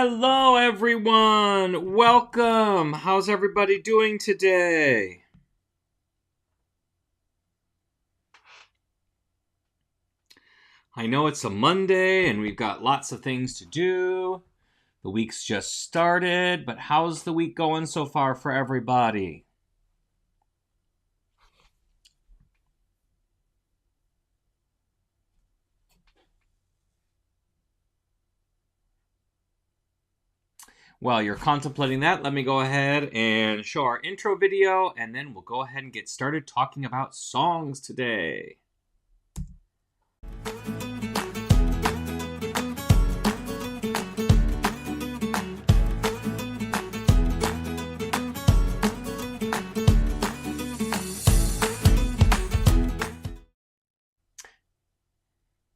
Hello, everyone. Welcome. How's everybody doing today? I know it's a Monday and we've got lots of things to do. The week's just started, but how's the week going so far for everybody? While you're contemplating that, let me go ahead and show our intro video, and then we'll go ahead and get started talking about songs today.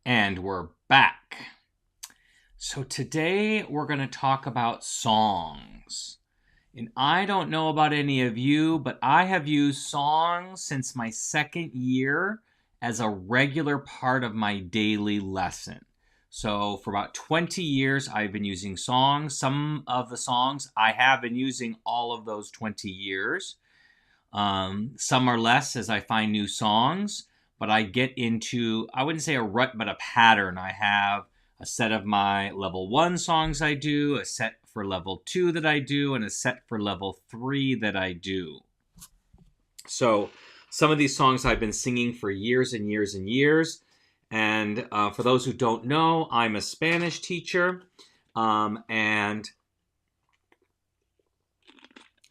And we're back. So today we're going to talk about songs. And I don't know about any of you, but I have used songs since my second year as a regular part of my daily lesson. So for about 20 years, I've been using songs. Some of the songs I have been using all of those 20 years. Some are less as I find new songs, but I get into, I wouldn't say a rut, but a pattern. I have a set of my level 1 songs I do, a set for level 2 that I do, and a set for level 3 that I do. So some of these songs I've been singing for years and years and years. And for those who don't know, I'm a Spanish teacher. And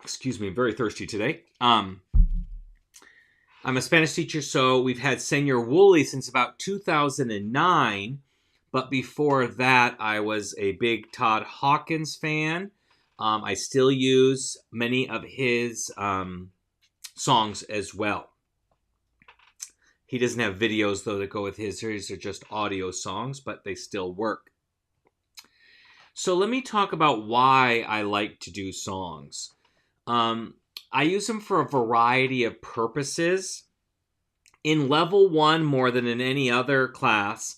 excuse me, I'm very thirsty today. I'm a Spanish teacher, so we've had Senor Woolley since about 2009. But before that, I was a big Todd Hawkins fan. I still use many of his songs as well. He doesn't have videos, though, that go with his. His are just audio songs, but they still work. So let me talk about why I like to do songs. I use them for a variety of purposes. In level 1, more than in any other class,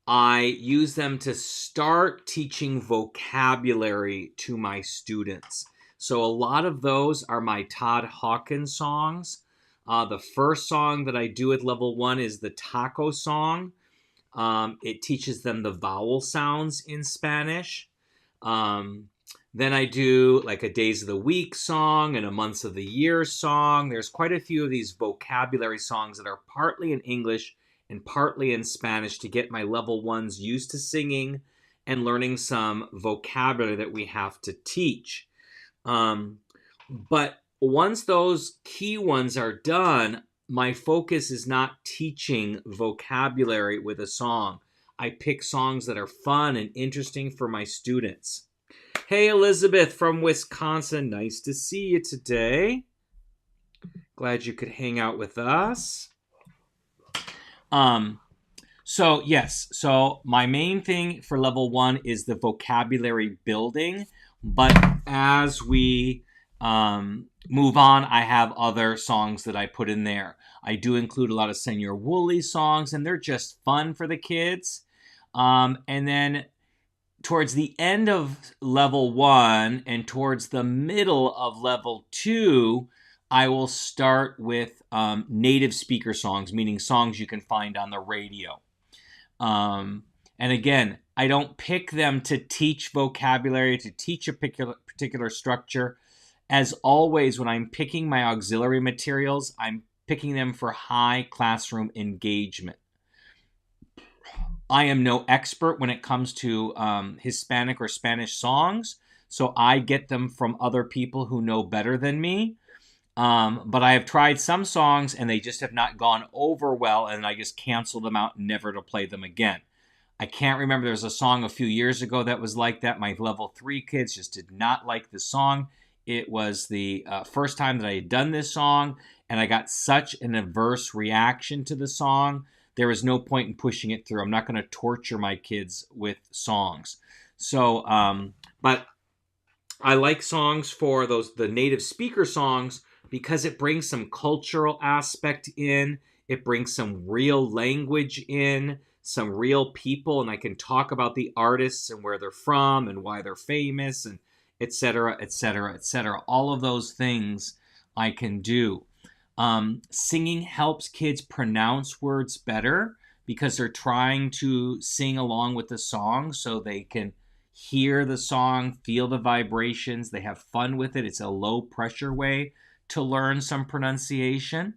I use them to start teaching vocabulary to my students. So a lot of those are my Todd Hawkins songs. The first song that I do at level 1 is the taco song. It teaches them the vowel sounds in Spanish. Then I do like a Days of the Week song and a Months of the Year song. There's quite a few of these vocabulary songs that are partly in English and partly in Spanish to get my level 1s used to singing and learning some vocabulary that we have to teach. But once those key ones are done, my focus is not teaching vocabulary with a song. I pick songs that are fun and interesting for my students. Hey, Elizabeth from Wisconsin. Nice to see you today. Glad you could hang out with us. So my main thing for level 1 is the vocabulary building, but as we move on, I have other songs that I put in there. I do include a lot of Senor Woolley songs, and they're just fun for the kids. And then towards the end of level 1 and towards the middle of level 2, I will start with native speaker songs, meaning songs you can find on the radio. And again, I don't pick them to teach vocabulary, to teach a particular structure. As always, when I'm picking my auxiliary materials, I'm picking them for high classroom engagement. I am no expert when it comes to Hispanic or Spanish songs, so I get them from other people who know better than me. But I have tried some songs and they just have not gone over well, and I just canceled them out, never to play them again. I can't remember. There was a song a few years ago that was like that. My level 3 kids just did not like the song. It was the first time that I had done this song, and I got such an adverse reaction to the song. There was no point in pushing it through. I'm not going to torture my kids with songs. So, but I like songs for the native speaker songs, because it brings some cultural aspect in. It brings some real language in. some real people, and I can talk about the artists and where they're from and why they're famous, and etc., etc., etc. All of those things I can do. Singing helps kids pronounce words better because they're trying to sing along with the song so they can hear the song, feel the vibrations, they have fun with it. It's a low pressure way to learn some pronunciation.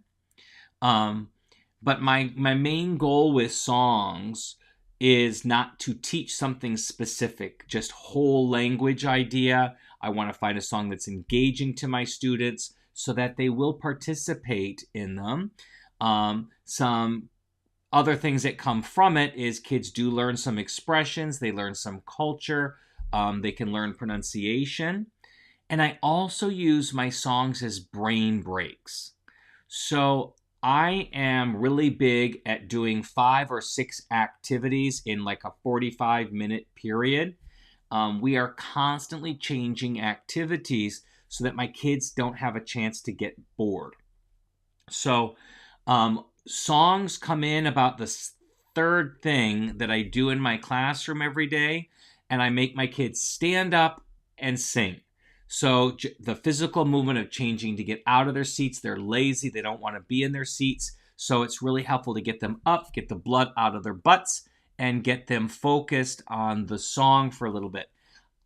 Um, but my main goal with songs is not to teach something specific, just whole language idea. I want to find a song that's engaging to my students so that they will participate in them. Some other things that come from it is kids do learn some expressions, they learn some culture, they can learn pronunciation. And I also use my songs as brain breaks. So I am really big at doing 5 or 6 activities in like a 45-minute period. We are constantly changing activities so that my kids don't have a chance to get bored. So songs come in about the third thing that I do in my classroom every day, and I make my kids stand up and sing. So the physical movement of changing to get out of their seats, they're lazy, they don't want to be in their seats. So it's really helpful to get them up, get the blood out of their butts, and get them focused on the song for a little bit.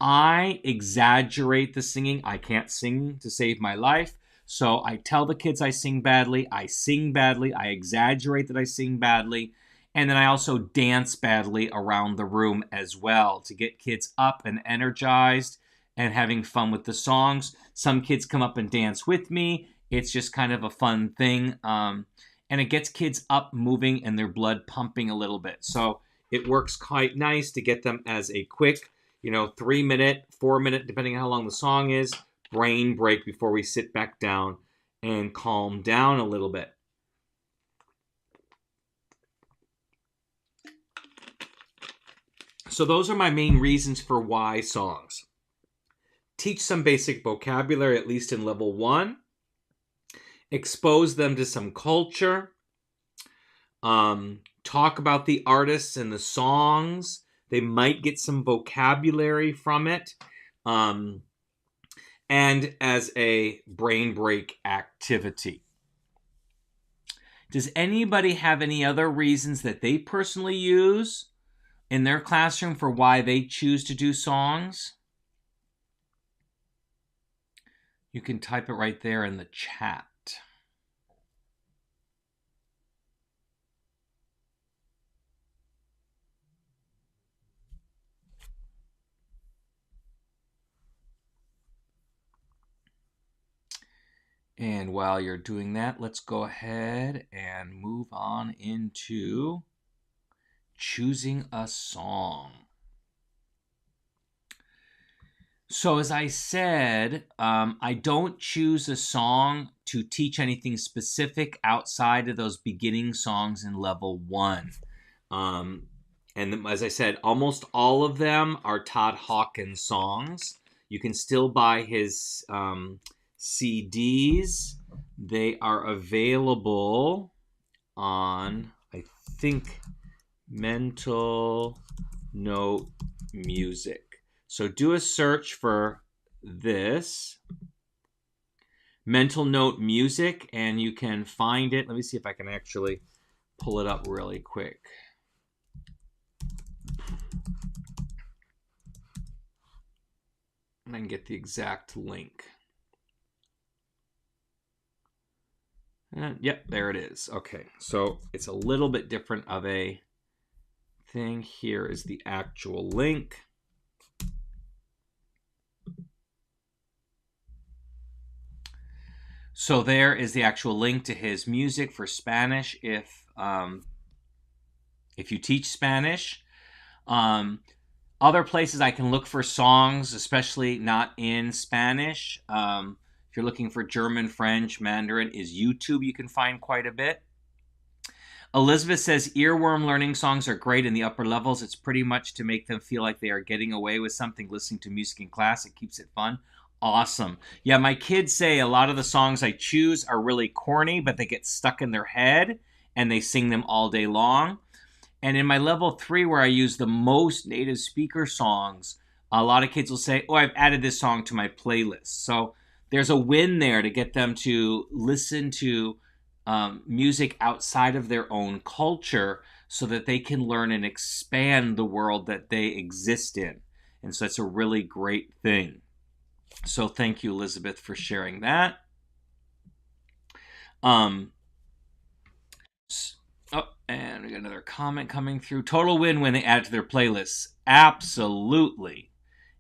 I exaggerate the singing. I can't sing to save my life. So I tell the kids I sing badly, I exaggerate that I sing badly, and then I also dance badly around the room as well to get kids up and energized and having fun with the songs. Some kids come up and dance with me. It's just kind of a fun thing. And it gets kids up, moving, and their blood pumping a little bit. So it works quite nice to get them as a quick, 3-minute, 4-minute, depending on how long the song is, brain break before we sit back down and calm down a little bit. So those are my main reasons for why songs. Teach some basic vocabulary, at least in level 1. Expose them to some culture. Talk about the artists and the songs. They might get some vocabulary from it. And as a brain break activity. Does anybody have any other reasons that they personally use in their classroom for why they choose to do songs? You can type it right there in the chat. And while you're doing that, let's go ahead and move on into choosing a song. So as I said, I don't choose a song to teach anything specific outside of those beginning songs in level 1. And as I said, almost all of them are Todd Hawkins songs. You can still buy his CDs. They are available on, I think, Mental Note Music. So do a search for this, Mental Note Music, and you can find it. Let me see if I can actually pull it up really quick. And I can get the exact link. Yep, there it is. Okay, so it's a little bit different of a thing. Here is the actual link. So there is the actual link to his music for Spanish if you teach Spanish. Other places I can look for songs, especially not in Spanish. If you're looking for German, French, Mandarin, is YouTube. You can find quite a bit. Elizabeth says earworm learning songs are great in the upper levels. It's pretty much to make them feel like they are getting away with something listening to music in class. It keeps it fun. Awesome. Yeah, my kids say a lot of the songs I choose are really corny, but they get stuck in their head and they sing them all day long. And in my level 3, where I use the most native speaker songs, a lot of kids will say, oh, I've added this song to my playlist. So there's a win there to get them to listen to music outside of their own culture so that they can learn and expand the world that they exist in. And so it's a really great thing. So thank you, Elizabeth, for sharing that. Oh, and we got another comment coming through. Total win when they add it to their playlists. Absolutely.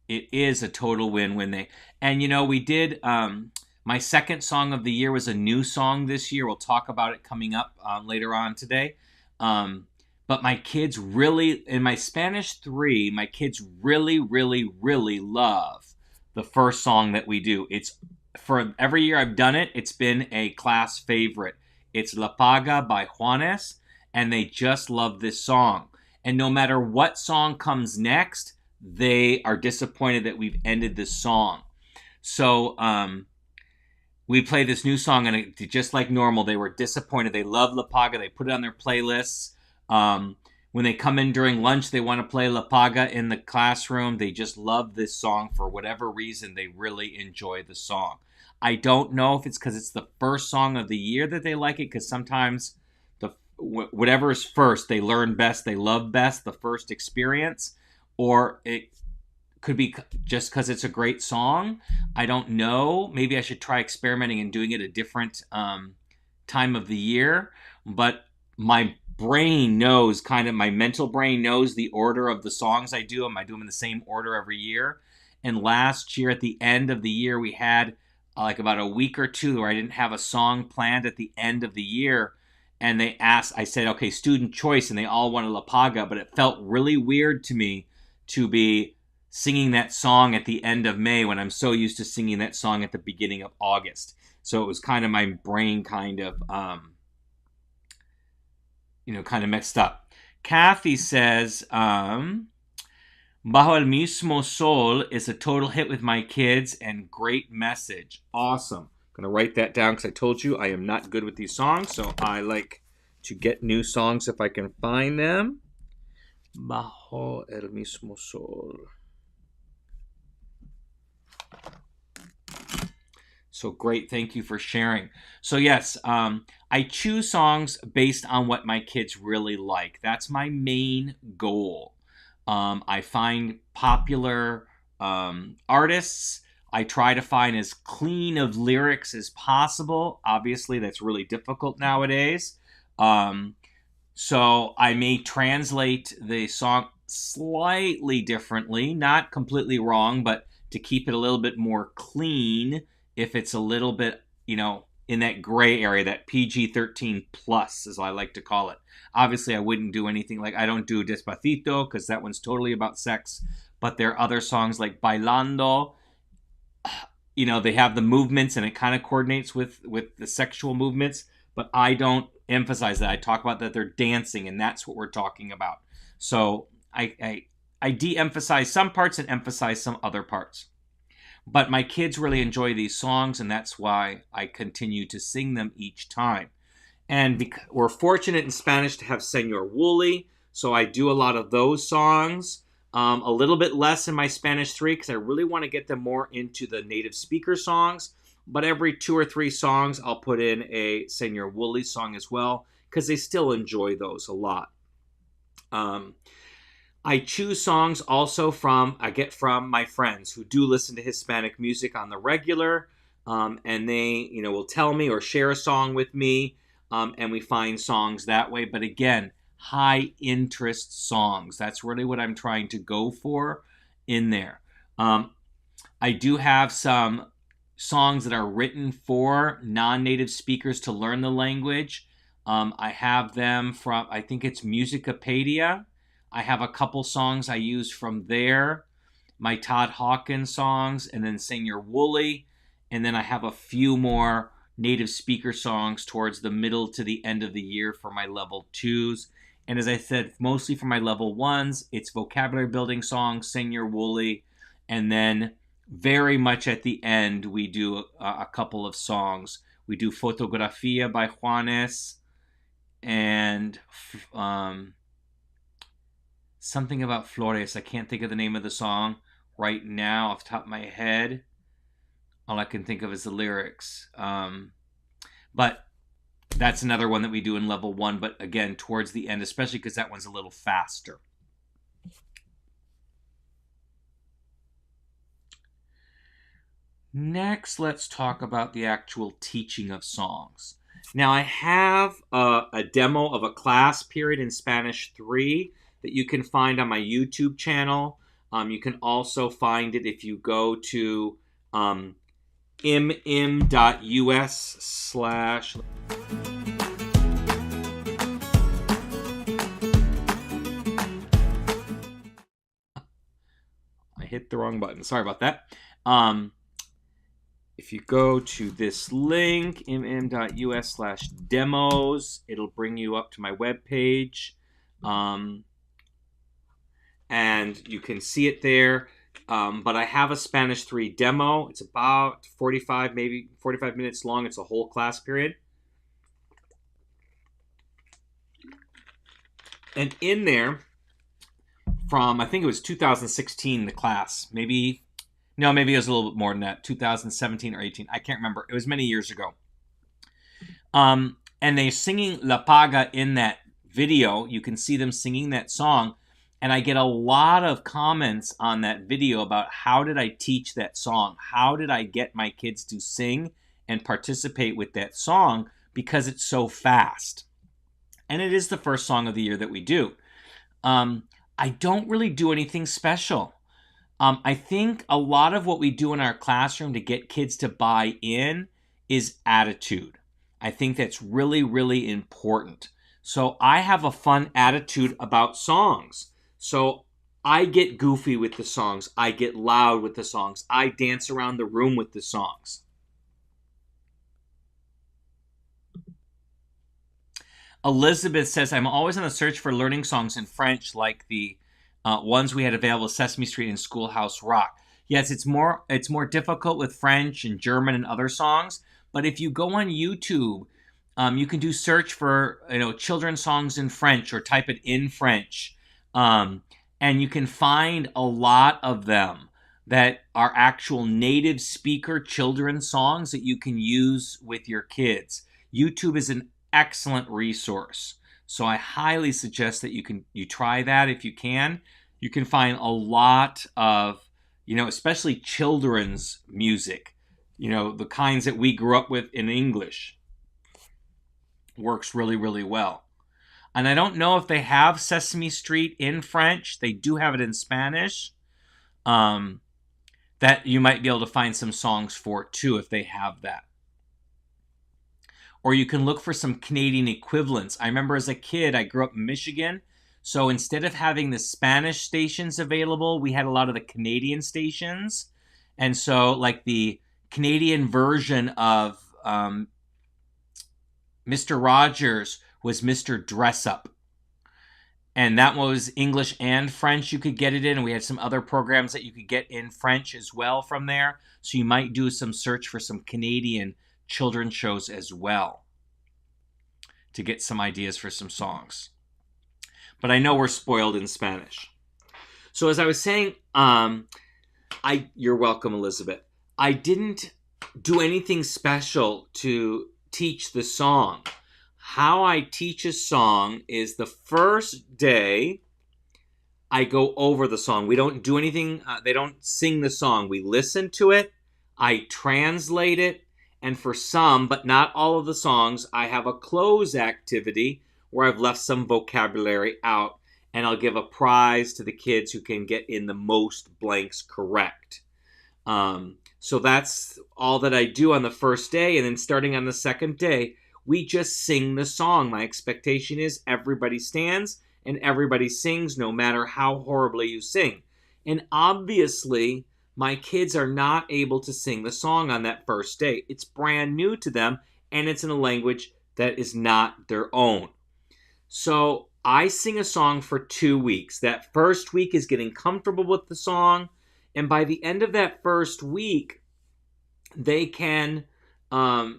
It is a total win when they... And, we did... my second song of the year was a new song this year. We'll talk about it coming up later on today. But my kids really... In my Spanish 3, my kids really, really, really love the first song that we do. It's... For every year I've done it, it's been a class favorite. It's La Paga by Juanes, and they just love this song. And no matter what song comes next, they are disappointed that we've ended this song. So we play this new song, and just like normal, they were disappointed. They love La Paga. They put it on their playlists. When they come in during lunch, they want to play La Paga in the classroom. They just love this song for whatever reason. They really enjoy the song. I don't know if it's because it's the first song of the year that they like it, because sometimes whatever is first, they learn best, they love best, the first experience, or it could be just because it's a great song. I don't know. Maybe I should try experimenting and doing it a different time of the year, but my brain knows, my mental brain knows the order of the songs I do them. I do them in the same order every year. And last year, at the end of the year, we had like about a week or two where I didn't have a song planned at the end of the year. And they asked, I said, okay, student choice, and they all wanted La Paga, but it felt really weird to me to be singing that song at the end of May when I'm so used to singing that song at the beginning of August. So it was kind of my brain kind of messed up. Kathy says, Bajo el mismo sol is a total hit with my kids and great message. Awesome. I'm going to write that down because I told you I am not good with these songs, so I like to get new songs if I can find them. Bajo el mismo sol. So great. Thank you for sharing. So yes, I choose songs based on what my kids really like. That's my main goal. I find popular artists. I try to find as clean of lyrics as possible. Obviously, that's really difficult nowadays. So I may translate the song slightly differently, not completely wrong, but to keep it a little bit more clean if it's a little bit, in that gray area, that PG-13 plus, as I like to call it. Obviously, I wouldn't do anything like, I don't do Despacito, because that one's totally about sex. But there are other songs like Bailando. They have the movements, and it kind of coordinates with the sexual movements. But I don't emphasize that. I talk about that they're dancing, and that's what we're talking about. So I de-emphasize some parts and emphasize some other parts. But my kids really enjoy these songs, and that's why I continue to sing them each time. And we're fortunate in Spanish to have Señor Wooly, so I do a lot of those songs. A little bit less in my Spanish 3 because I really want to get them more into the native speaker songs. But every 2 or 3 songs, I'll put in a Señor Wooly song as well because they still enjoy those a lot. I choose songs also I get from my friends who do listen to Hispanic music on the regular, and they, will tell me or share a song with me, and we find songs that way. But again, high interest songs. That's really what I'm trying to go for in there. I do have some songs that are written for non-native speakers to learn the language. I have them from, I think it's Musicapedia. I have a couple songs I use from there, my Todd Hawkins songs, and then Señor Wooly. And then I have a few more native speaker songs towards the middle to the end of the year for my level 2s. And as I said, mostly for my level 1s, it's vocabulary building songs, Señor Wooly. And then very much at the end, we do a couple of songs. We do Fotografía by Juanes and... something about Flores. I can't think of the name of the song right now off the top of my head. All I can think of is the lyrics. But that's another one that we do in level 1, but again, towards the end, especially because that one's a little faster. Next, let's talk about the actual teaching of songs. Now, I have a demo of a class period in Spanish 3 that you can find on my YouTube channel. You can also find it if you go to mm.us/ I hit the wrong button. Sorry about that. If you go to this link, mm.us/demos, it'll bring you up to my webpage. And you can see it there. But I have a Spanish 3 demo. It's about 45 minutes long. It's a whole class period. And in there, from, I think it was 2016, the class. Maybe it was a little bit more than that. 2017 or 18. I can't remember. It was many years ago. And they're singing La Paga in that video. You can see them singing that song. And I get a lot of comments on that video about how did I teach that song? How did I get my kids to sing and participate with that song? Because it's so fast. And it is the first song of the year that we do. I don't really do anything special. I think a lot of what we do in our classroom to get kids to buy in is attitude. I think that's really, really important. So I have a fun attitude about songs. So I get goofy with the songs. I get loud with the songs. I dance around the room with the songs. Elizabeth says, I'm always on the search for learning songs in French like the ones we had available, Sesame Street and Schoolhouse Rock. Yes, it's more difficult with French and German and other songs. But if you go on YouTube, you can do search for children's songs in French or type it in French. And you can find a lot of them that are actual native speaker children's songs that you can use with your kids. YouTube is an excellent resource. So I highly suggest that you try that if you can. You can find a lot of, especially children's music, the kinds that we grew up with in English. Works really, really well. And I don't know if they have Sesame Street in French. They do have it in Spanish. That you might be able to find some songs for too if they have that. Or you can look for some Canadian equivalents. I remember as a kid, I grew up in Michigan. So instead of having the Spanish stations available, we had a lot of the Canadian stations. And so like the Canadian version of Mr. Rogers was Mr. Dress Up. And that was English and French you could get it in. And we had some other programs that you could get in French as well from there. So you might do some search for some Canadian children's shows as well to get some ideas for some songs. But I know we're spoiled in Spanish. So as I was saying, you're welcome, Elizabeth. I didn't do anything special to teach the song. How I teach a song is the first day I go over the song. We don't do anything. They don't sing the song. We listen to it. I translate it. And for some, but not all of the songs, I have a close activity where I've left some vocabulary out. And I'll give a prize to the kids who can get in the most blanks correct. So that's all that I do on the first day. And then starting on the second day, we just sing the song. My expectation is everybody stands and everybody sings no matter how horribly you sing. And obviously, my kids are not able to sing the song on that first day. It's brand new to them, and it's in a language that is not their own. So I sing a song for 2 weeks. That first week is getting comfortable with the song, and by the end of that first week, they can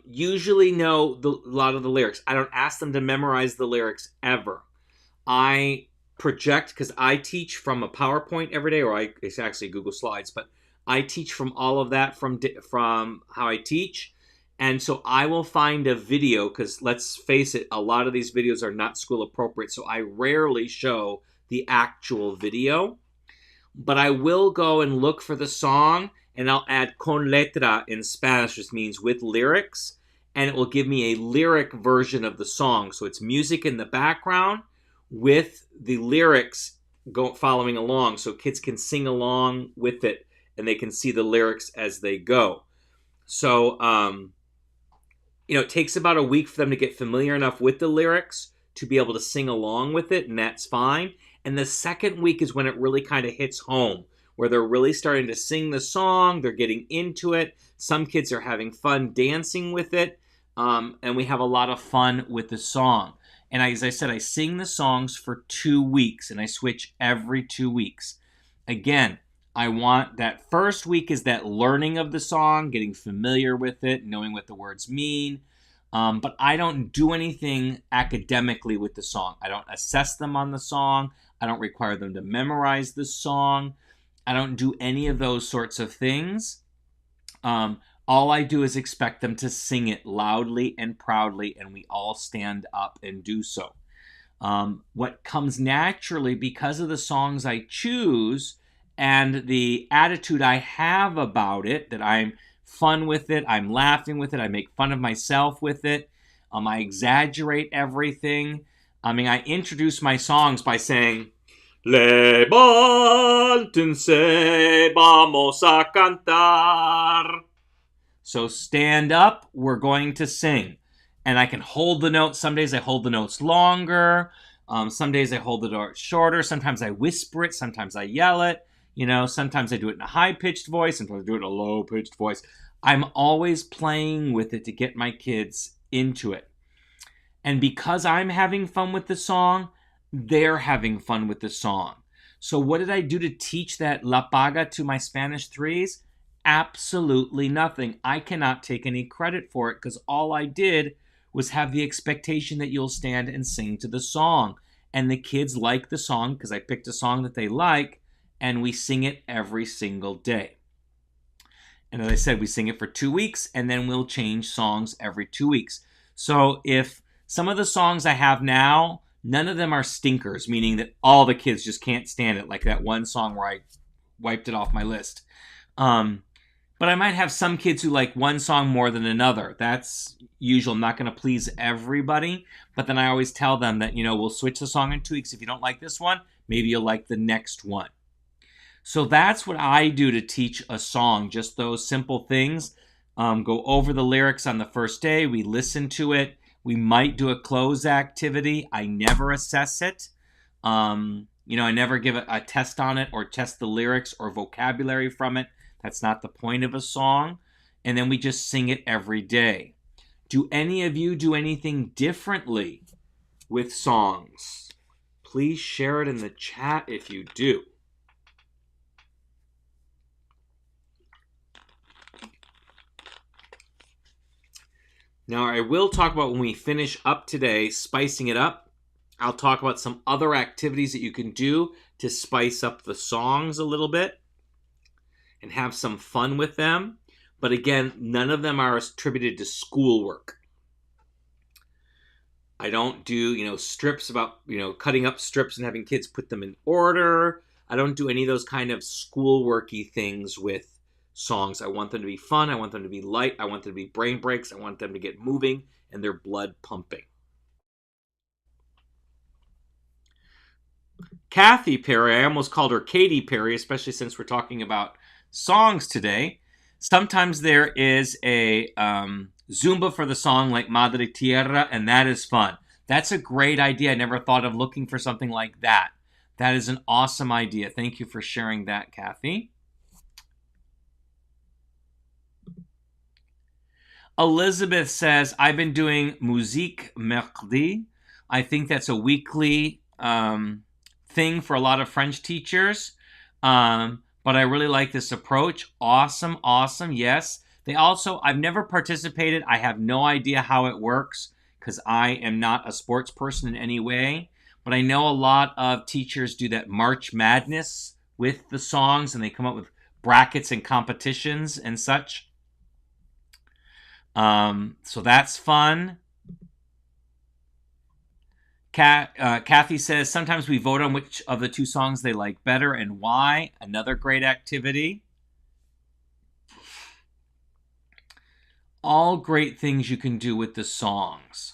usually know a lot of the lyrics. I don't ask them to memorize the lyrics ever. I project, because I teach from a PowerPoint every day, or it's actually Google Slides, but I teach from all of that from how I teach. And so I will find a video, because let's face it, a lot of these videos are not school appropriate, so I rarely show the actual video. But I will go and look for the song, and I'll add con letra in Spanish, which means with lyrics, and it will give me a lyric version of the song. So it's music in the background with the lyrics following along, so kids can sing along with it, and they can see the lyrics as they go. So, it takes about a week for them to get familiar enough with the lyrics to be able to sing along with it, and that's fine. And the second week is when it really kind of hits home, where they're really starting to sing the song, they're getting into it. Some kids are having fun dancing with it, and we have a lot of fun with the song. And as I said, I sing the songs for 2 weeks, and I switch every 2 weeks. Again, I want that first week is that learning of the song, getting familiar with it, knowing what the words mean. But I don't do anything academically with the song. I don't assess them on the song. I don't require them to memorize the song. I don't do any of those sorts of things. All I do is expect them to sing it loudly and proudly, and we all stand up and do so. What comes naturally because of the songs I choose and the attitude I have about it, that I'm fun with it, I'm laughing with it, I make fun of myself with it, I exaggerate everything. I introduce my songs by saying, Levántense, vamos a cantar. So stand up, we're going to sing. And I can hold the notes. Some days I hold the notes longer. Some days I hold the notes shorter. Sometimes I whisper it. Sometimes I yell it. Sometimes I do it in a high-pitched voice. Sometimes I do it in a low-pitched voice. I'm always playing with it to get my kids into it. And because I'm having fun with the song, they're having fun with the song. So what did I do to teach that La Paga to my Spanish 3s? Absolutely nothing. I cannot take any credit for it, because all I did was have the expectation that you'll stand and sing to the song. And the kids like the song because I picked a song that they like, and we sing it every single day. And as I said, we sing it for 2 weeks, and then we'll change songs every 2 weeks. So if some of the songs I have now, none of them are stinkers, meaning that all the kids just can't stand it, like that one song where I wiped it off my list. But I might have some kids who like one song more than another. That's usual. I'm not going to please everybody. But then I always tell them that, we'll switch the song in 2 weeks. If you don't like this one, maybe you'll like the next one. So that's what I do to teach a song. Just those simple things. Go over the lyrics on the first day. We listen to it. We might do a close activity. I never assess it. I never give a test on it or test the lyrics or vocabulary from it. That's not the point of a song. And then we just sing it every day. Do any of you do anything differently with songs? Please share it in the chat if you do. Now, I will talk about when we finish up today, spicing it up. I'll talk about some other activities that you can do to spice up the songs a little bit and have some fun with them. But again, none of them are attributed to schoolwork. I don't do, strips about, cutting up strips and having kids put them in order. I don't do any of those kind of schoolworky things with songs. I want them to be fun. I want them to be light. I want them to be brain breaks. I want them to get moving and their blood pumping. Kathy Perry, I almost called her Katy Perry, especially since we're talking about songs today. Sometimes there is a Zumba for the song like Madre Tierra, and that is fun. That's a great idea. I never thought of looking for something like that. That is an awesome idea. Thank you for sharing that, Kathy. Elizabeth says, I've been doing Musique Mercredi. I think that's a weekly thing for a lot of French teachers. But I really like this approach. Awesome. Yes. I've never participated. I have no idea how it works because I am not a sports person in any way. But I know a lot of teachers do that March Madness with the songs, and they come up with brackets and competitions and such. So that's fun. Kathy says, sometimes we vote on which of the two songs they like better and why. Another great activity. All great things you can do with the songs.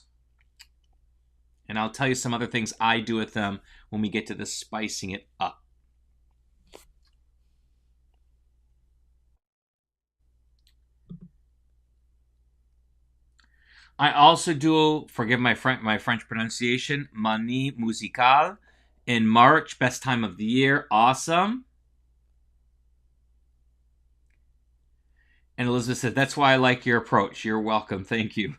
And I'll tell you some other things I do with them when we get to the spicing it up. I also do, forgive my French pronunciation, Manie Musicale in March, best time of the year. Awesome. And Elizabeth said, that's why I like your approach. You're welcome. Thank you.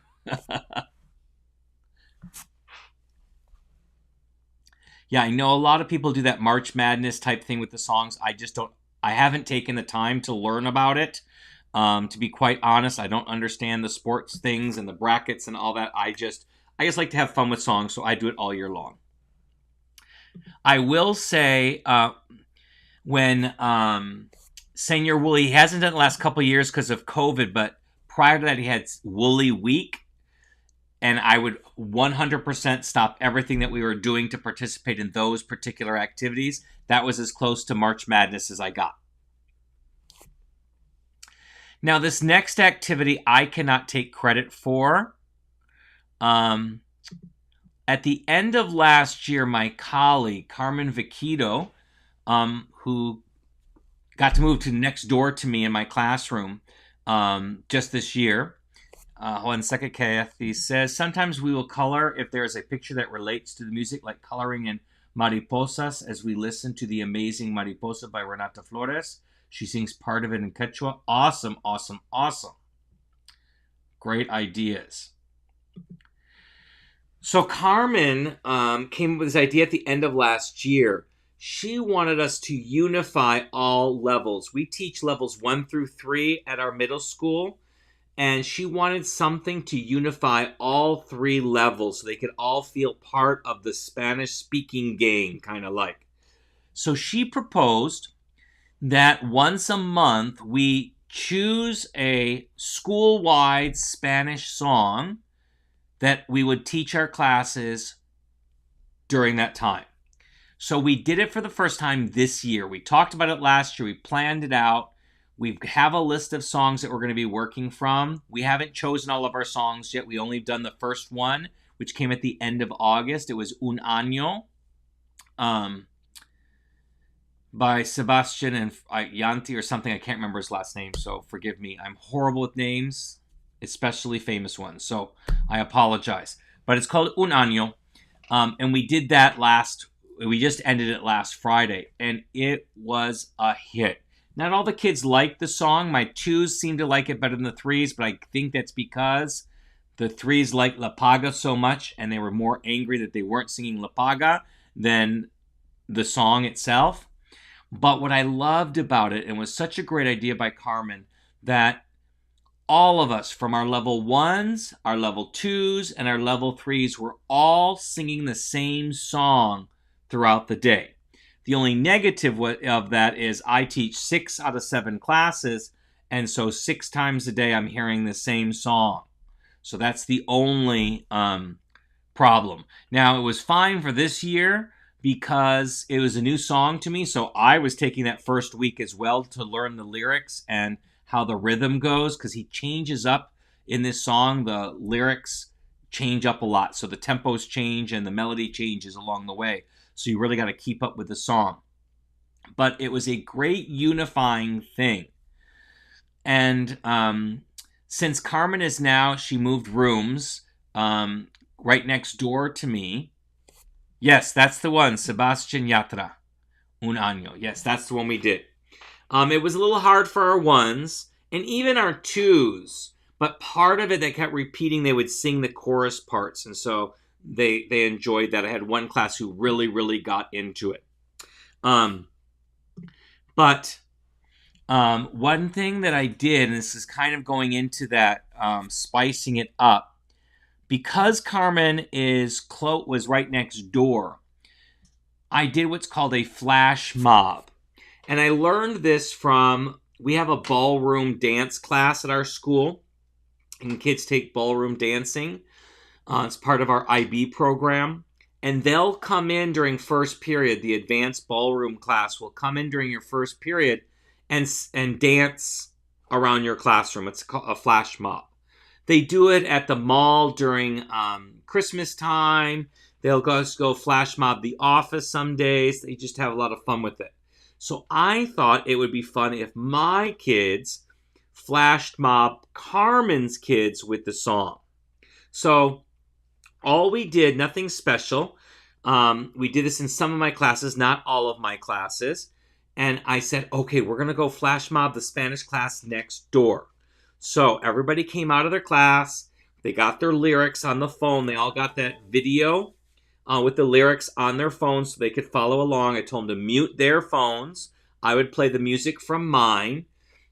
Yeah, I know a lot of people do that March Madness type thing with the songs. I haven't taken the time to learn about it. To be quite honest, I don't understand the sports things and the brackets and all that. I just like to have fun with songs, so I do it all year long. I will say, when Senor Wooly, he hasn't done it the last couple of years because of COVID, but prior to that, he had Wooly Week. And I would 100% stop everything that we were doing to participate in those particular activities. That was as close to March Madness as I got. Now, this next activity I cannot take credit for. At the end of last year, my colleague, Carmen Viquito, who got to move to next door to me in my classroom just this year, hold on a second, Kathy says, sometimes we will color if there is a picture that relates to the music, like coloring in Mariposas as we listen to the amazing Mariposa by Renata Flores. She sings part of it in Quechua. Awesome, awesome, awesome. Great ideas. So Carmen came up with this idea at the end of last year. She wanted us to unify all levels. We teach levels 1 through 3 at our middle school. And she wanted something to unify all 3 levels so they could all feel part of the Spanish-speaking gang, kind of like. So she proposed that once a month we choose a school-wide Spanish song that we would teach our classes during that time. So we did it for the first time this year. We talked about it last year. We planned it out. We have a list of songs that we're going to be working from. We haven't chosen all of our songs yet. We only done the first one, which came at the end of August. It was Un Año by Sebastian and Yatra or something. I can't remember his last name, so forgive me. I'm horrible with names, especially famous ones, so I apologize. But it's called Un Año, and we did that we just ended it last Friday, and it was a hit. Not all the kids liked the song. My 2s seem to like it better than the 3s, but I think that's because the 3s liked La Paga so much, and they were more angry that they weren't singing La Paga than the song itself. But what I loved about it, and was such a great idea by Carmen, that all of us from our level 1s, our level 2s, and our level 3s were all singing the same song throughout the day. The only negative of that is I teach 6 out of 7 classes, and so 6 times a day I'm hearing the same song. So that's the only problem. Now, it was fine for this year because it was a new song to me, so I was taking that first week as well to learn the lyrics and how the rhythm goes, because he changes up in this song. The lyrics change up a lot, so the tempos change and the melody changes along the way. So you really got to keep up with the song. But it was a great unifying thing. And since Carmen is now, she moved rooms right next door to me. Yes, that's the one, Sebastian Yatra, Un Año. Yes, that's the one we did. It was a little hard for our 1s and even our 2s. But part of it, they kept repeating, they would sing the chorus parts. And so they enjoyed that. I had one class who really, really got into it. But one thing that I did, and this is kind of going into that spicing it up, because Carmen was right next door, I did what's called a flash mob. And I learned this from, we have a ballroom dance class at our school, and kids take ballroom dancing. It's part of our IB program. And they'll come in during first period. The advanced ballroom class will come in during your first period and dance around your classroom. It's called a flash mob. They do it at the mall during Christmas time. They'll go flash mob the office some days. They just have a lot of fun with it. So I thought it would be fun if my kids flash mob Carmen's kids with the song. So all we did, nothing special. We did this in some of my classes, not all of my classes. And I said, okay, we're going to go flash mob the Spanish class next door. So everybody came out of their class. They got their lyrics on the phone. They all got that video with the lyrics on their phones so they could follow along. I told them to mute their phones. I would play the music from mine.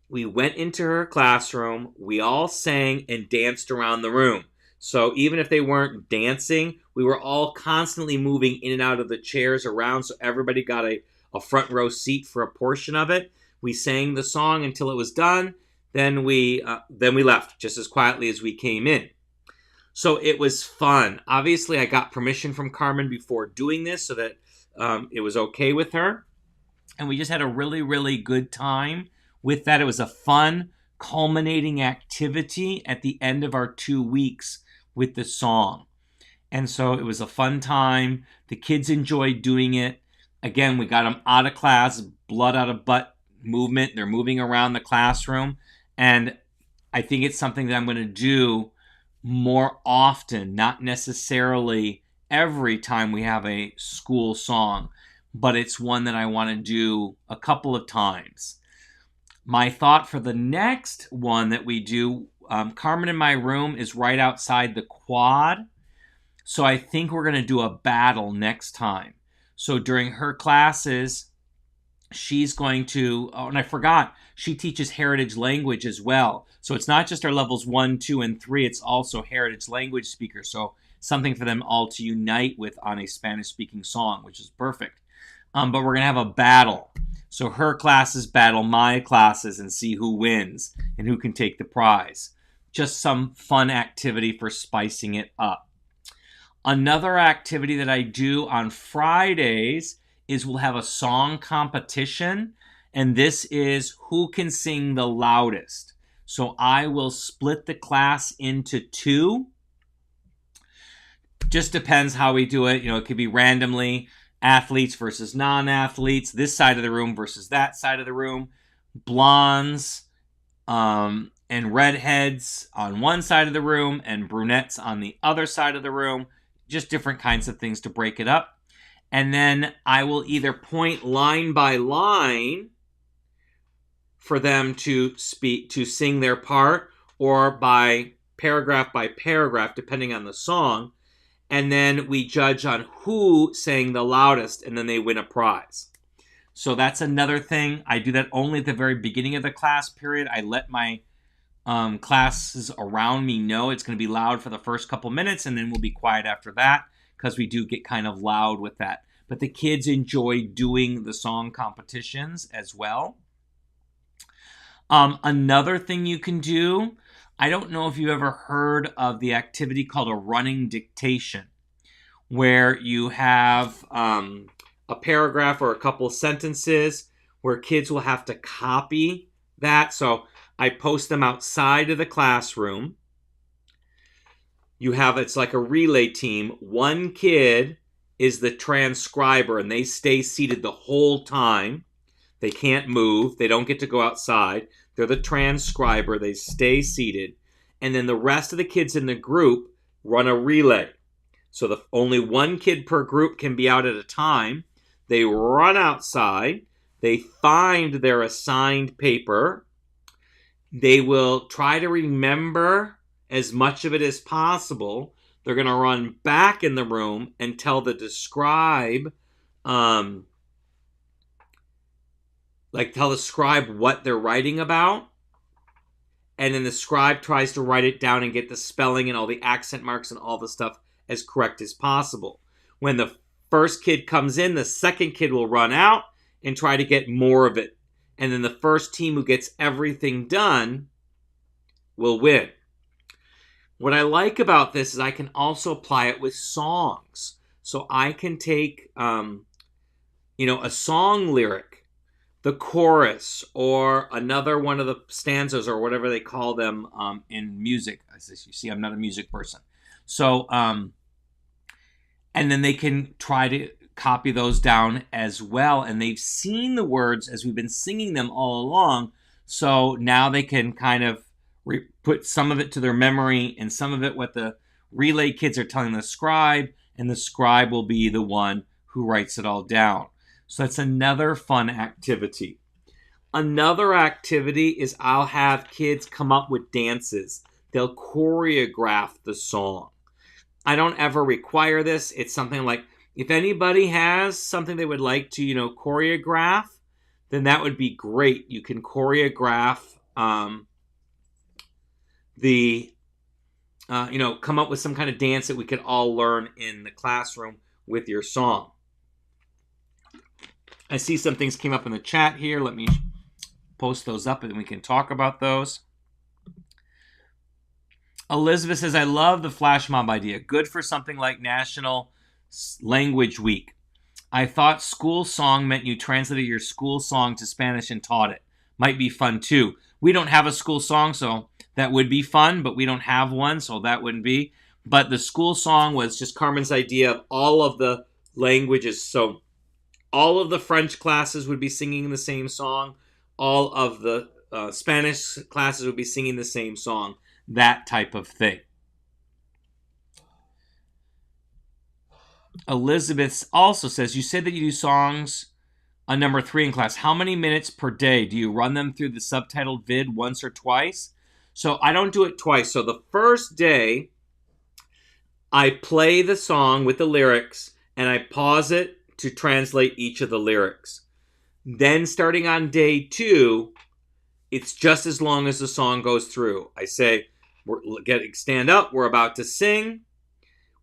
We went into her classroom. We all sang and danced around the room. So even if they weren't dancing, we were all constantly moving in and out of the chairs around, so everybody got a front row seat for a portion of it. We sang the song until it was done. Then we left just as quietly as we came in. So it was fun. Obviously, I got permission from Carmen before doing this so that it was okay with her. And we just had a really, really good time with that. It was a fun, culminating activity at the end of our 2 weeks with the song. And so it was a fun time. The kids enjoyed doing it. Again, we got them out of class, blood out of butt movement. They're moving around the classroom. And I think it's something that I'm going to do more often, not necessarily every time we have a school song, but it's one that I want to do a couple of times. My thought for the next one that we do, Carmen in my room is right outside the quad. So I think we're going to do a battle next time. So during her classes, she's going to, oh, and I forgot, she teaches heritage language as well. So it's not just our levels 1, 2, and 3, it's also heritage language speakers. So something for them all to unite with on a Spanish-speaking song, which is perfect. But we're going to have a battle. So her classes battle my classes and see who wins and who can take the prize. Just some fun activity for spicing it up. Another activity that I do on Fridays is we'll have a song competition, and this is who can sing the loudest. So I will split the class into 2. Just depends how we do it. It could be randomly athletes versus non-athletes, this side of the room versus that side of the room, blondes and redheads on one side of the room and brunettes on the other side of the room. Just different kinds of things to break it up. And then I will either point line by line for them to sing their part, or by paragraph, depending on the song. And then we judge on who sang the loudest, and then they win a prize. So that's another thing. I do that only at the very beginning of the class period. I let my classes around me know it's going to be loud for the first couple minutes, and then we'll be quiet after that, because we do get kind of loud with that. But the kids enjoy doing the song competitions as well. Another thing you can do, I don't know if you ever heard of the activity called a running dictation, where you have a paragraph or a couple sentences where kids will have to copy that. So I post them outside of the classroom. It's like a relay team. One kid is the transcriber, and they stay seated the whole time. They can't move. They don't get to go outside. They're the transcriber. They stay seated. And then the rest of the kids in the group run a relay. So only one kid per group can be out at a time. They run outside. They find their assigned paper. They will try to remember as much of it as possible. They're going to run back in the room and tell the scribe what they're writing about. And then the scribe tries to write it down and get the spelling and all the accent marks and all the stuff as correct as possible. When the first kid comes in, the second kid will run out and try to get more of it. And then the first team who gets everything done will win. What I like about this is I can also apply it with songs. So I can take, a song lyric, the chorus, or another one of the stanzas, or whatever they call them in music. As you see, I'm not a music person. So, and then they can try to copy those down as well. And they've seen the words as we've been singing them all along. So now they can kind of put some of it to their memory and some of it what the relay kids are telling the scribe. And the scribe will be the one who writes it all down. So that's another fun activity. Another activity is I'll have kids come up with dances. They'll choreograph the song. I don't ever require this. It's something like, if anybody has something they would like to, choreograph, then that would be great. You can choreograph come up with some kind of dance that we could all learn in the classroom with your song. I see some things came up in the chat here. Let me post those up and we can talk about those. Elizabeth says, I love the flash mob idea. Good for something like National Language Week. I thought school song meant you translated your school song to Spanish and taught it. Might be fun too. We don't have a school song, so that would be fun, but we don't have one, so that wouldn't be. But the school song was just Carmen's idea of all of the languages. So all of the French classes would be singing the same song. All of the Spanish classes would be singing the same song. That type of thing. Elizabeth also says, you said that you do songs on number 3 in class. How many minutes per day? Do you run them through the subtitled vid once or twice? So I don't do it twice. So the first day, I play the song with the lyrics and I pause it to translate each of the lyrics. Then starting on day 2, it's just as long as the song goes through. I say, stand up, we're about to sing.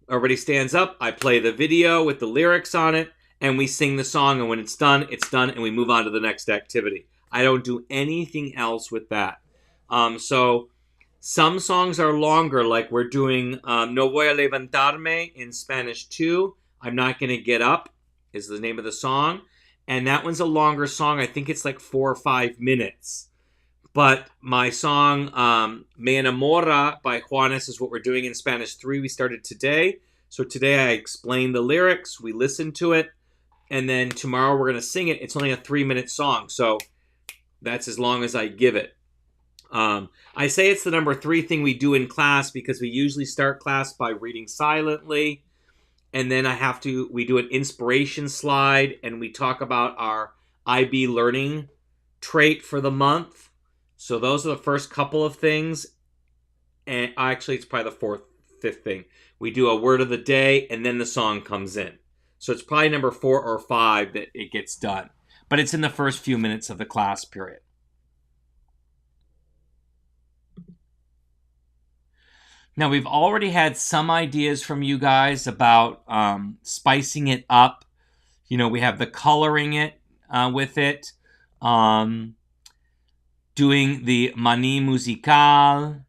Everybody stands up, I play the video with the lyrics on it, and we sing the song, and when it's done, and we move on to the next activity. I don't do anything else with that. So some songs are longer, like we're doing No Voy a Levantarme in Spanish 2. I'm Not Gonna Get Up is the name of the song. And that one's a longer song. I think it's like 4 or 5 minutes. But my song, Me Enamora by Juanes is what we're doing in Spanish 3. We started today. So today I explained the lyrics. We listened to it. And then tomorrow we're going to sing it. It's only a 3-minute song. So that's as long as I give it. I say it's the number 3 thing we do in class because we usually start class by reading silently. And then we do an inspiration slide and we talk about our IB learning trait for the month. So those are the first couple of things. And actually, it's probably the 5th thing. We do a word of the day and then the song comes in. So it's probably number 4 or 5 that it gets done. But it's in the first few minutes of the class period. Now, we've already had some ideas from you guys about spicing it up. We have the coloring it with it. Doing the mani musical,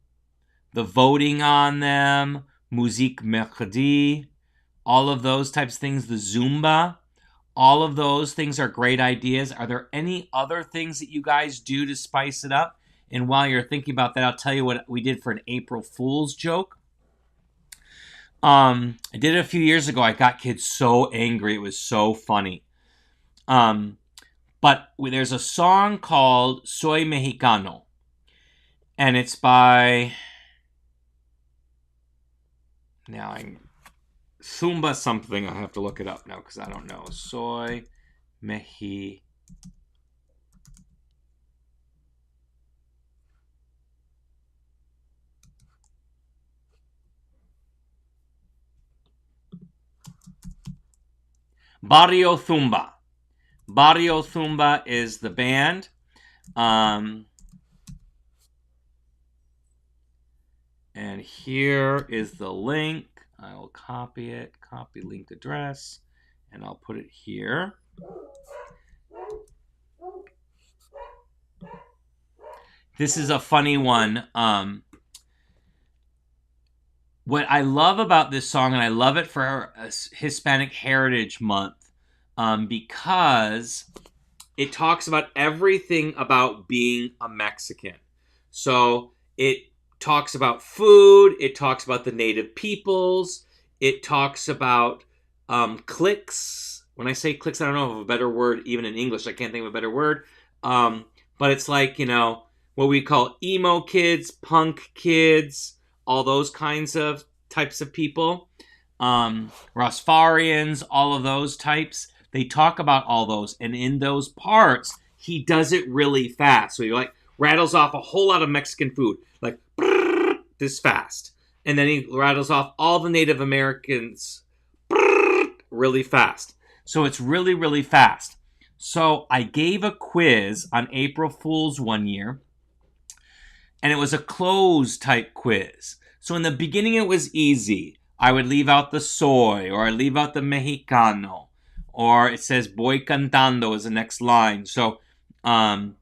the voting on them, musique mercredi, all of those types of things, the Zumba, all of those things are great ideas. Are there any other things that you guys do to spice it up? And while you're thinking about that, I'll tell you what we did for an April Fool's joke. I did it a few years ago. I got kids so angry. It was so funny. But there's a song called Soy Mexicano. And it's by... Now Zumba something. I'll have to look it up now because I don't know. Soy Mexicano. Barrio Zumba. Barrio Zumba is the band. And here is the link. I will copy it. Copy link address. and I'll put it here. This is a funny one. What I love about this song, and I love it for Hispanic Heritage Month, because it talks about everything about being a Mexican. So it talks about food, it talks about the native peoples, it talks about cliques. When I say cliques, I don't know of a better word, even in English, I can't think of a better word. But it's like, what we call emo kids, punk kids, all those kinds of types of people. Rastafarians, all of those types. They talk about all those, and in those parts, he does it really fast. So he like rattles off a whole lot of Mexican food, like this fast, and then he rattles off all the Native Americans really fast. So it's really, really fast. So I gave a quiz on April Fool's one year, and it was a close type quiz. So in the beginning, it was easy. I would leave out the soy, or I leave out the mexicano, or it says "voy cantando" is the next line. So I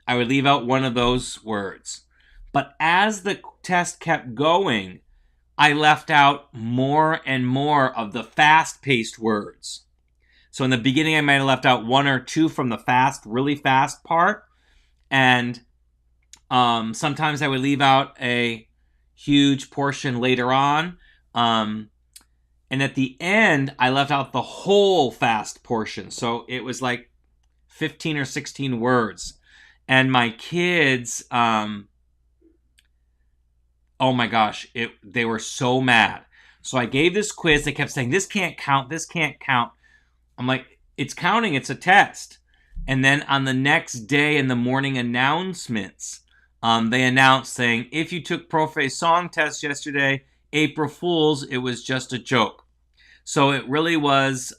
would leave out one of those words. But as the test kept going, I left out more and more of the fast-paced words. So in the beginning, I might have left out one or two from the fast, really fast part, and sometimes I would leave out a huge portion later on. And at the end, I left out the whole fast portion. So it was like 15 or 16 words. And my kids, oh my gosh, they were so mad. So I gave this quiz. They kept saying, this can't count, this can't count. I'm like, it's counting, it's a test. And then on the next day in the morning announcements, they announced saying, if you took Profe song test yesterday, April Fool's, it was just a joke. So it really was,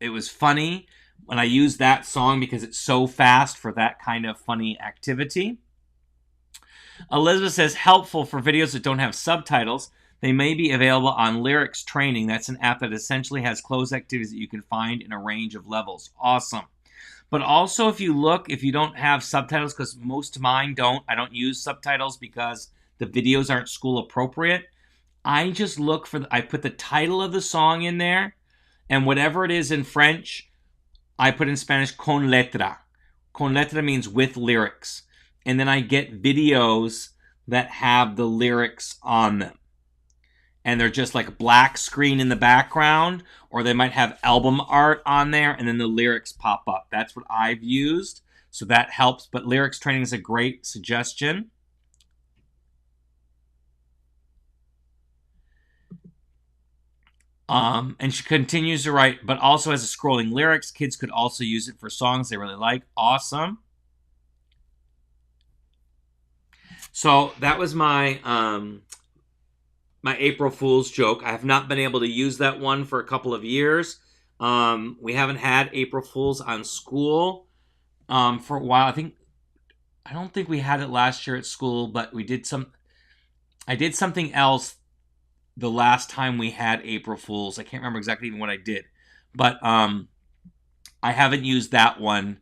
it was funny when I used that song because it's so fast for that kind of funny activity. Elizabeth says, helpful for videos that don't have subtitles. They may be available on Lyrics Training. That's an app that essentially has closed activities that you can find in a range of levels. Awesome. But also, if you don't have subtitles, because most of mine don't, I don't use subtitles because the videos aren't school appropriate. I just I put the title of the song in there, and whatever it is in French, I put in Spanish con letra. Con letra means with lyrics. And then I get videos that have the lyrics on them. And they're just like a black screen in the background, or they might have album art on there, and then the lyrics pop up. That's what I've used, so that helps. But Lyrics Training is a great suggestion. And she continues to write, but also as a scrolling lyrics. Kids could also use it for songs they really like. Awesome. So that was my my April Fool's joke. I have not been able to use that one for a couple of years. We haven't had April Fool's on school for a while. I don't think we had it last year at school, but I did something else the last time we had April Fool's. I can't remember exactly even what I did, but I haven't used that one.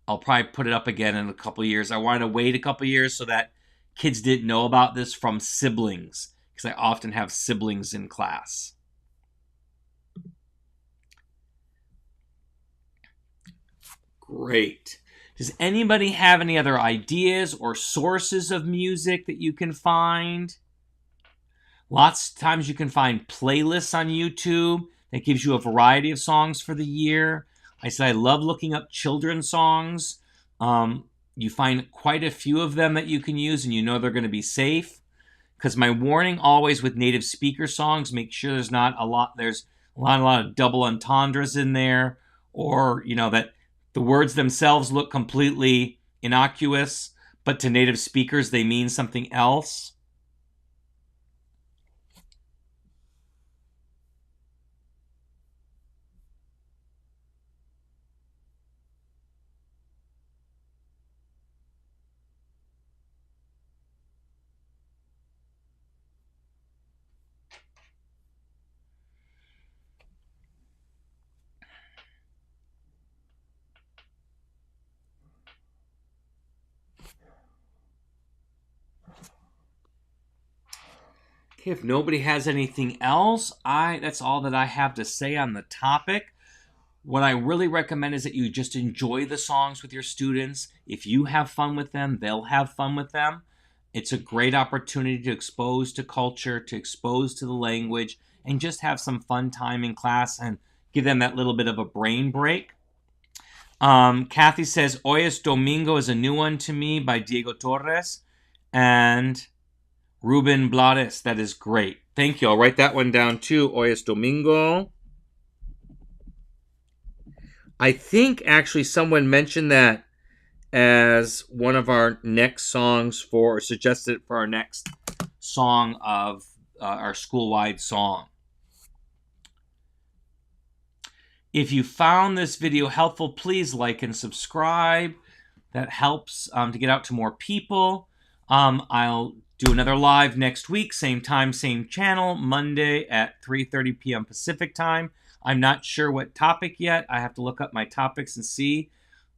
I'll probably put it up again in a couple of years. I wanted to wait a couple of years so that kids didn't know about this from siblings, because I often have siblings in class. Great. Does anybody have any other ideas or sources of music that you can find? Lots of times you can find playlists on YouTube that gives you a variety of songs for the year. I said I love looking up children's songs. You find quite a few of them that you can use, and you know they're going to be safe. Because my warning always with native speaker songs, make sure there's a lot of double entendres in there, or that the words themselves look completely innocuous, but to native speakers they mean something else. Okay, if nobody has anything else, that's all that I have to say on the topic. What I really recommend is that you just enjoy the songs with your students. If you have fun with them, they'll have fun with them. It's a great opportunity to expose to culture, to expose to the language, and just have some fun time in class and give them that little bit of a brain break. Kathy says, Hoy es Domingo is a new one to me by Diego Torres and Ruben Blades. That is great. Thank you. I'll write that one down too. Hoy es Domingo. I think actually someone mentioned that as one of our next songs or suggested for our next song of our school-wide song. If you found this video helpful, please like and subscribe. That helps to get out to more people. I'll do another live next week, same time, same channel, Monday at 3:30 p.m. Pacific time. I'm not sure what topic yet. I have to look up my topics and see.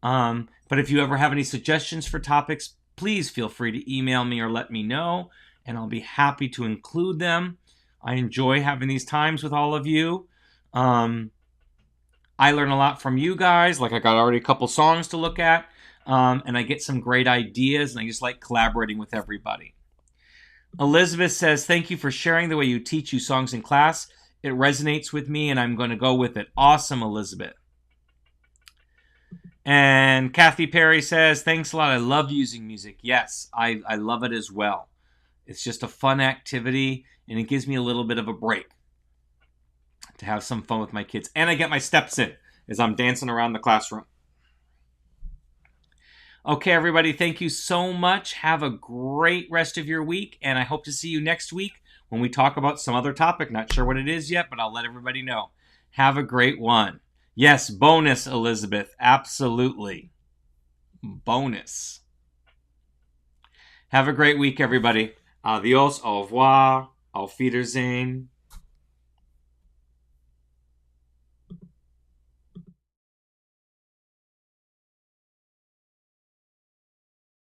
But if you ever have any suggestions for topics, please feel free to email me or let me know, and I'll be happy to include them. I enjoy having these times with all of you. I learn a lot from you guys. Like I got already a couple songs to look at, and I get some great ideas, and I just like collaborating with everybody. Elizabeth says, thank you for sharing the way you teach you songs in class. It resonates with me, and I'm going to go with it. Awesome, Elizabeth. And Kathy Perry says, thanks a lot. I love using music. Yes, I love it as well. It's just a fun activity, and it gives me a little bit of a break to have some fun with my kids. And I get my steps in as I'm dancing around the classroom. Okay, everybody, thank you so much. Have a great rest of your week, and I hope to see you next week when we talk about some other topic. Not sure what it is yet, but I'll let everybody know. Have a great one. Yes, bonus, Elizabeth. Absolutely. Bonus. Have a great week, everybody. Adios, au revoir, auf Wiedersehen.